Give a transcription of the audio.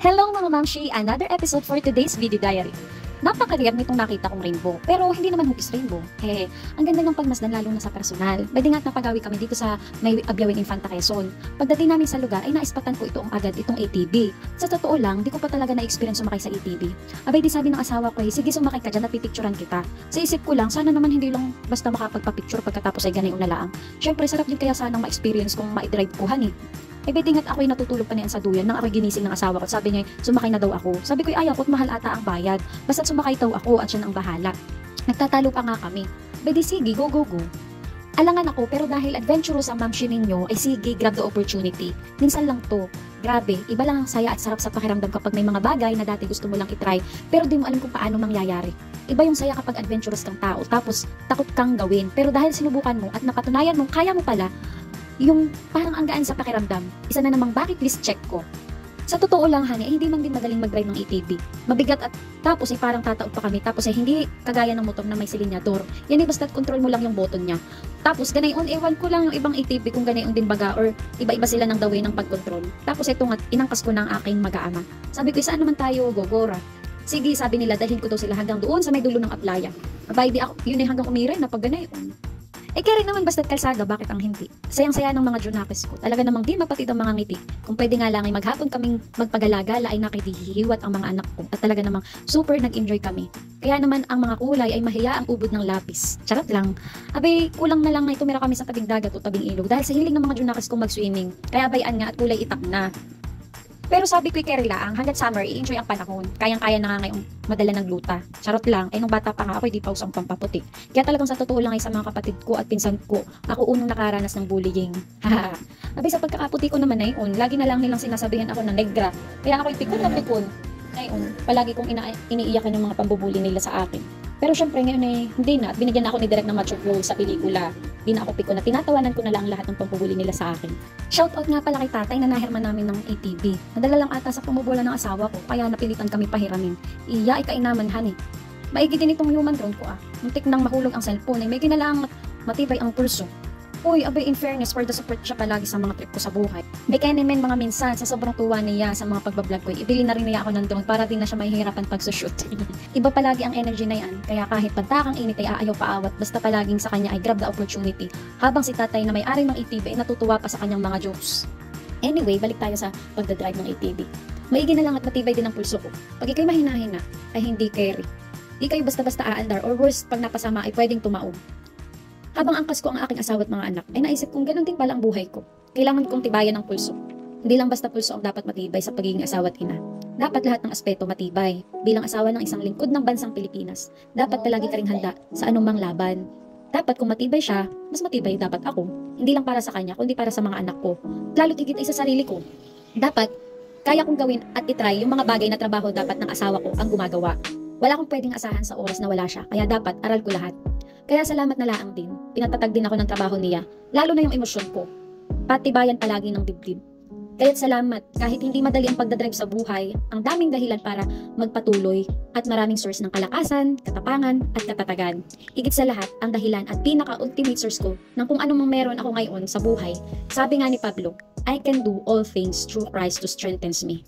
Hello mga mamshi! Another episode for today's video diary. Napaka-rare nitong nakita kong rainbow, pero hindi naman hugis rainbow. Ang ganda ng pagmasdan lalo na sa personal. Pwede nga't napagawi kami dito sa may Abyawin Infanta Quezon. Pagdating namin sa lugar ay naispatan ko itong ATV. Sa totoo lang, di ko pa talaga na-experience sumakay sa ATV. Abay di sabi ng asawa ko sige sumakay ka dyan at pipicturan kita. Sa isip ko lang, sana naman hindi lang basta makapagpa-picture pagkatapos ay ganay unalaang. Syempre sarap din kaya sanang ma-experience kung ma-drive kuhan Betingat ako'y natutulog pa niyan sa duyan nang ako'y ginising ng asawa ko. Sabi niya, sumakay na daw ako. Sabi ko, ayaw ko't mahal ata ang bayad. Basta't sumakay daw ako at siya ang bahala. Nagtatalo pa nga kami. Di sige, go. Alangan ako pero dahil adventurous ang mamshi ninyo, ay sige, grab the opportunity. Minsan lang to. Grabe, iba lang ang saya at sarap sa pakiramdam kapag may mga bagay na dati gusto mo lang itry pero di mo alam kung paano mangyayari. Iba yung saya kapag adventurous kang tao tapos takot kang gawin pero dahil sinubukan mo at napatunayan mo kaya mo pala, yung parang ang gaan sa pakiramdam, isa na namang bucket list check ko. Sa totoo lang, hindi man din madaling mag-drive ng ATV. Mabigat at tapos ay parang tataob pa kami. Tapos ay hindi kagaya ng motor na may silinyador. Yan basta't control mo lang yung button niya. Tapos ganayon, ewan ko lang yung ibang ATV kung ganayon din baga or iba-iba sila ng the way ng pag-control. Tapos ito nga, inangkas ko ng aking mag-aama. Sabi ko, saan naman tayo gogora? Sige, sabi nila, dalhin ko daw sila hanggang doon sa may dulo ng aplaya. Abay, di ako, yun ay hanggang umiray na pag ganayon. Kaya rin naman basta't kalsada, bakit ang hindi? Sayang-saya ng mga Junakis ko. Talaga namang di mapatid ang mga ngiti. Kung pwede nga lang ay maghapon kaming magpagalagala ay nakihihiwat ang mga anak ko. At talaga namang super nag-enjoy kami. Kaya naman ang mga kulay ay mahiya ang ubod ng lapis. Charot lang. Abay, kulang na lang na tumira kami sa tabing dagat o tabing ilog dahil sa hiling ng mga Junakis kong mag-swimming. Kaya bayan nga at kulay itak na. Pero sabi ko kay lang, hanggang summer, i-enjoy ang panahon. Kayang-kaya na nga ngayong madala ng luta. Charot lang, nung bata pa nga ako, di pa usang pampaputi. Kaya talagang sa totoo lang ay sa mga kapatid ko at pinsan ko, ako unang nakaranas ng bullying. Haha. Abay sa pagkakaputi ko naman ngayon, lagi na lang nilang sinasabihan ako ng negra. Kaya ako'y pikon na pikon. Ngayon, palagi kong iniiyakan yung mga pambubuli nila sa akin. Pero syempre ngayon hindi na. At binigyan na ako ni Direk ng mature role sa pelikula. Di na ako pikon na tinatawanan ko na lang lahat ng pambubuli nila sa akin. Shoutout nga pala kay tatay na nahirman namin ng ATV. Nadala lang ata sa pumubula ng asawa ko, kaya napilitan kami pahiramin. Iya, ikainaman Maigi din itong human drone ko Muntik nang mahulog ang cellphone may ginalang matibay ang pulso. Uy, abay in fairness for the support siya palagi sa mga trip ko sa buhay. May kanimen mga minsan sa sobrang tuwa niya sa mga pagbablog ko. Ibili na rin niya ako ng drone para din na siya mahihirapan pagsushoot. Iba palagi ang energy na yan. Kaya kahit pantakang init ay aayaw paawat basta palaging sa kanya ay grab the opportunity. Habang si tatay na may-ari ng ATV ay natutuwa pa sa kanyang mga jokes. Anyway, balik tayo sa pagdadrive ng ATV. Maigi na lang at matibay din ang pulso ko. Pag ikay mahina-hina ay hindi carry. Di kayo basta-basta aandar or worse pag napasama ay pwedeng tumaob. Habang angkas ko ang aking asawa at mga anak, ay naisip kong ganun din pala ang buhay ko. Kailangan kong tibayan ang pulso. Hindi lang basta pulso ang dapat matibay sa pagiging asawa at ina. Dapat lahat ng aspeto matibay. Bilang asawa ng isang lingkod ng bansang Pilipinas, dapat palagi ka ring handa sa anumang laban. Dapat kung matibay siya, mas matibay dapat ako. Hindi lang para sa kanya, kundi para sa mga anak ko. Lalo't higit ay sa sarili ko. Dapat, kaya kong gawin at itry yung mga bagay na trabaho dapat ng asawa ko ang gumagawa. Wala akong pwedeng asahan sa oras na wala siya, kaya dapat aral ko lahat. Kaya salamat na laang din. Pinatatag din ako ng trabaho niya. Lalo na yung emosyon ko. Patibayan palagi ng dibdib. Kaya't salamat. Kahit hindi madali ang pagdadrive sa buhay, ang daming dahilan para magpatuloy at maraming source ng kalakasan, katapangan, at katatagan. Higit sa lahat, ang dahilan at pinaka-ultimate source ko ng kung anong meron ako ngayon sa buhay. Sabi nga ni Pablo, I can do all things through Christ who strengthens me.